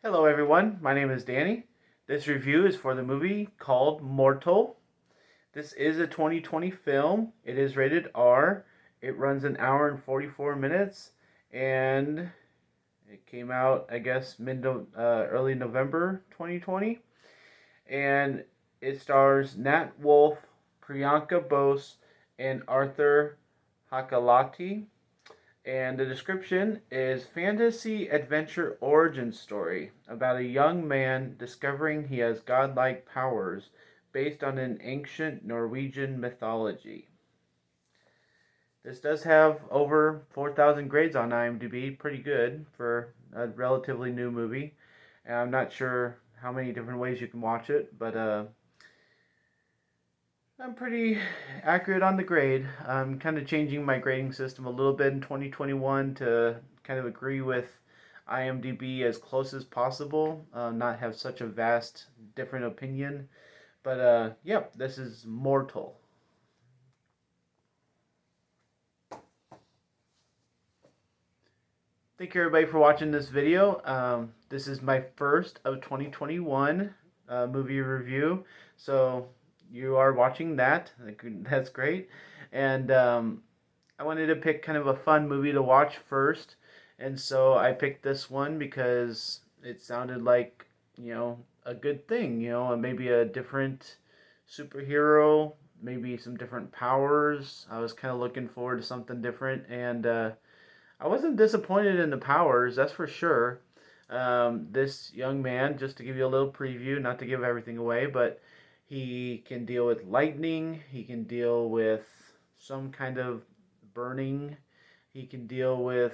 Hello everyone, my name is Danny. This review is for the movie called Mortal. This is a 2020 film. It is rated R. It runs an hour and 44 minutes and it came out, I guess, early November 2020. And it stars Nat Wolff, Priyanka Bose, and Arthur Hakalati. And the description is fantasy adventure origin story about a young man discovering he has godlike powers based on an ancient Norwegian mythology. This does have over 4,000 grades on IMDb, pretty good for a relatively new movie. And I'm not sure how many different ways you can watch it, but I'm pretty accurate on the grade. I'm kind of changing my grading system a little bit in 2021 to kind of agree with IMDb as close as possible, not have such a vast different opinion. But yep, this is Mortal. Thank you everybody for watching this video. This is my first of 2021 movie review, so you are watching that. That's great. And I wanted to pick kind of a fun movie to watch first, and so I picked this one because it sounded like, a good thing, and maybe a different superhero, maybe some different powers. I was kind of looking forward to something different, and I wasn't disappointed in the powers, that's for sure. This young man, just to give you a little preview, not to give everything away, but he can deal with lightning, he can deal with some kind of burning, he can deal with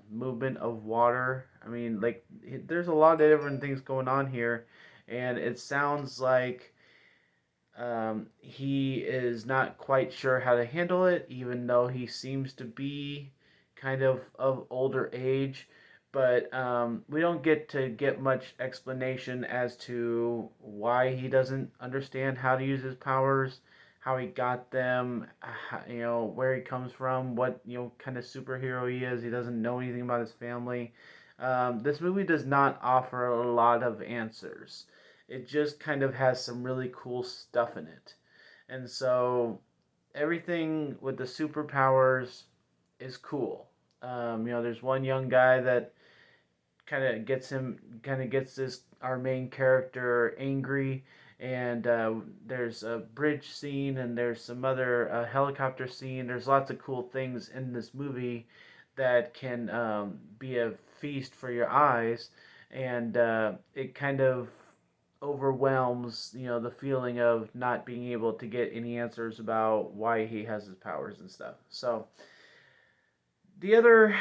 movement of water. I mean, like, there's a lot of different things going on here, and it sounds like he is not quite sure how to handle it, even though he seems to be kind of older age. But we don't get much explanation as to why he doesn't understand how to use his powers, how he got them, where he comes from, what kind of superhero he is. He doesn't know anything about his family. This movie does not offer a lot of answers. It just kind of has some really cool stuff in it. And so everything with the superpowers is cool. There's one young guy that kind of gets this our main character angry, and there's a bridge scene, and there's some other helicopter scene. There's lots of cool things in this movie that can be a feast for your eyes, and it kind of overwhelms the feeling of not being able to get any answers about why he has his powers and stuff. So the other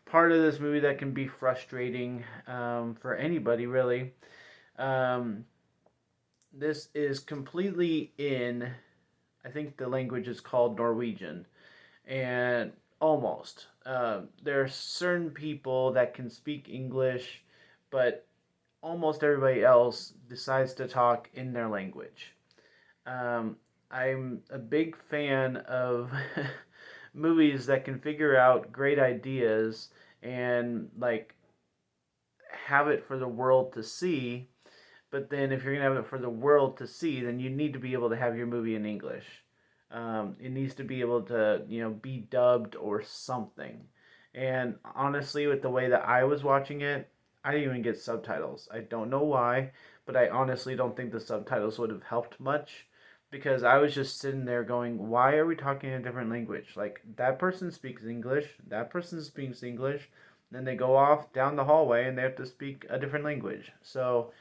part of this movie that can be frustrating for anybody really, um, this is completely in, I think the language is called Norwegian, and almost there are certain people that can speak English, but almost everybody else decides to talk in their language. Um, I'm a big fan of movies that can figure out great ideas and like have it for the world to see. But then, if you're gonna have it for the world to see, then you need to be able to have your movie in English. It needs to be able to, be dubbed or something. And honestly, with the way that I was watching it, I didn't even get subtitles. I don't know why, but I honestly don't think the subtitles would have helped much because I was just sitting there going, why are we talking in a different language? Like, that person speaks English, that person speaks English, then they go off down the hallway and they have to speak a different language. So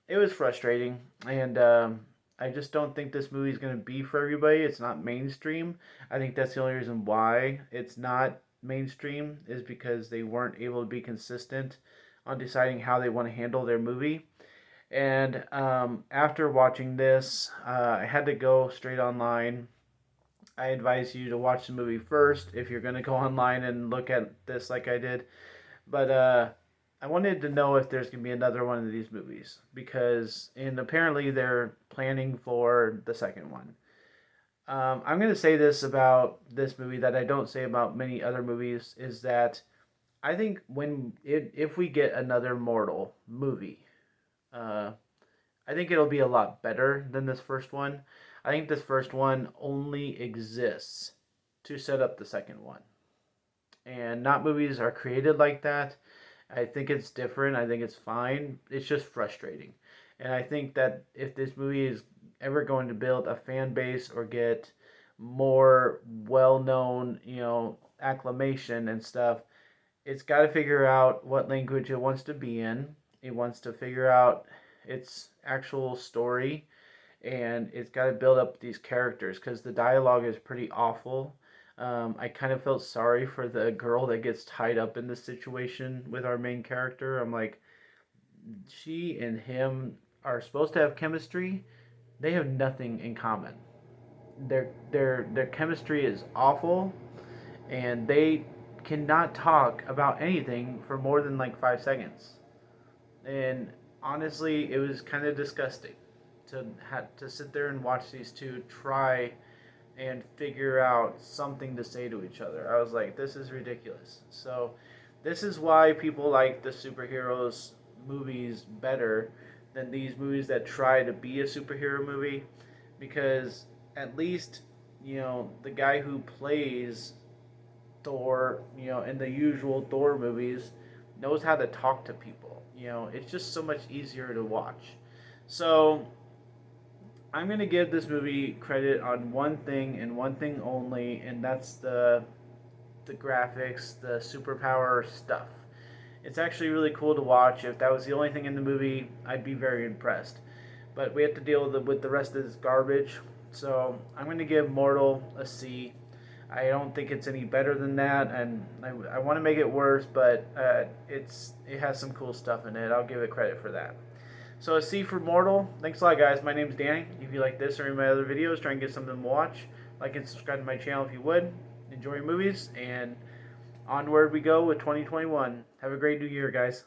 it was frustrating, and I just don't think this movie is going to be for everybody. It's not mainstream. I think that's the only reason why it's not mainstream is because they weren't able to be consistent on deciding how they want to handle their movie. And after watching this, I had to go straight online. I advise you to watch the movie first if you're going to go online and look at this like I did. But I wanted to know if there's going to be another one of these movies because, and apparently they're planning for the second one. I'm going to say this about this movie that I don't say about many other movies is that I think if we get another Mortal movie, uh, I think it'll be a lot better than this first one. I think this first one only exists to set up the second one. And not movies are created like that. I think it's different. I think it's fine. It's just frustrating. And I think that if this movie is ever going to build a fan base or get more well known, acclamation and stuff, it's got to figure out what language it wants to be in. It wants to figure out its actual story, and it's got to build up these characters because the dialogue is pretty awful. I kind of felt sorry for the girl that gets tied up in this situation with our main character. I'm like, she and him are supposed to have chemistry. They have nothing in common. Their chemistry is awful, and they cannot talk about anything for more than like 5 seconds. And honestly, it was kind of disgusting to have to sit there and watch these two try and figure out something to say to each other. I was like, this is ridiculous. So, this is why people like the superheroes movies better than these movies that try to be a superhero movie, because at least, the guy who plays Thor, in the usual Thor movies, knows how to talk to people. It's just so much easier to watch. So, I'm gonna give this movie credit on one thing and one thing only, and that's the graphics, the superpower stuff. It's actually really cool to watch. If that was the only thing in the movie, I'd be very impressed. But we have to deal with the rest of this garbage. So I'm gonna give Mortal a C. I don't think it's any better than that, and I want to make it worse, but it has some cool stuff in it. I'll give it credit for that. So a C for Mortal. Thanks a lot, guys. My name's Danny. If you like this or any of my other videos, try and get something to watch. Like and subscribe to my channel if you would. Enjoy your movies, and onward we go with 2021. Have a great new year, guys.